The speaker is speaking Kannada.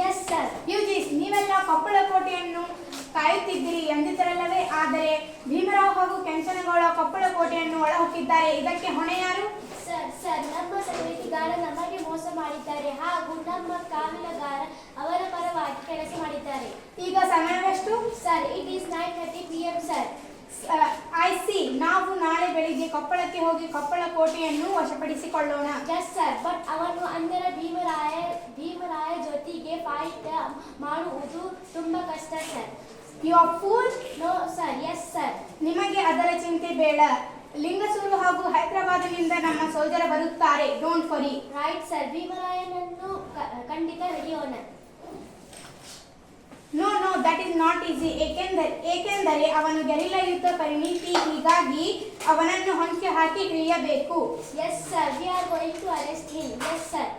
Yes sir. ಯುಜಿಸ್, ನೀವೆಲ್ಲ ಕೊಪ್ಪಳ ಕೋಟೆಯನ್ನು ಕಾಯುತ್ತಿದ್ದೀರಿ ಎಂದಿದ್ದರಲ್ಲವೇ? ಆದರೆ ಭೀಮರಾವ್ ಹಾಗೂ ಕೆಂಚನಗೌಡ ಕೊಪ್ಪಳ ಕೋಟೆಯನ್ನು ಒಳಹೊಕ್ಕಿದ್ದಾರೆ. ಇದಕ್ಕೆ ಹೊಣೆ ಯಾರು? ಸರ್, ನಮ್ಮ ಸಲಹೆಗಾರ ನಮಗೆ ಮೋಸ ಮಾಡಿದ್ದಾರೆ ಹಾಗೂ ನಮ್ಮ ಕಾವಲುಗಾರ ಅವರ ಪರವಾಗಿ ಕೆಲಸ ಮಾಡಿದ್ದಾರೆ. ಈಗ ಸಮಯವೆಷ್ಟು? Sir, it is 9:30 PM sir. I C. ನಾವು ನಾಳೆ ಬೆಳಿಗ್ಗೆ ಕೊಪ್ಪಳಕ್ಕೆ ಹೋಗಿ ಕೊಪ್ಪಳ ಕೋಟೆಯನ್ನು ವಶಪಡಿಸಿಕೊಳ್ಳೋಣ. ಎಸ್ ಸರ್, ಬಟ್ ಅವನು ಅಂದರೆ ಭೀಮರಾಯ ಜೊತೆಗೆ ಫೈಟ್ ಮಾಡುವುದು ತುಂಬಾ ಕಷ್ಟ sir. You are fool. No sir. Yes sir. ನಿಮಗೆ ಅದರ ಚಿಂತೆ ಬೇಡ. ಲಿಂಗಸೂರು ಹಾಗೂ ಹೈದರಾಬಾದ್ನಿಂದ ನಮ್ಮ ಸೋಲ್ಜರ್ ಬರುತ್ತಾರೆ. Don't worry. Right sir. ಭೀಮರಾಯನನ್ನು ಖಂಡಿತ ಹಿಡಿಯೋಣ. No, that is not easy. ಏಕೆಂದರೆ ಅವನು ಗೆರಿಲ್ಲಾ ಯುದ್ಧ ಪರಿಣಿತಿ. ಹೀಗಾಗಿ ಅವನನ್ನು ಹೊಂಚಿ ಹಾಕಿ ಹಿಡಿಯಬೇಕು. Yes sir, we are going to arrest him. Yes sir.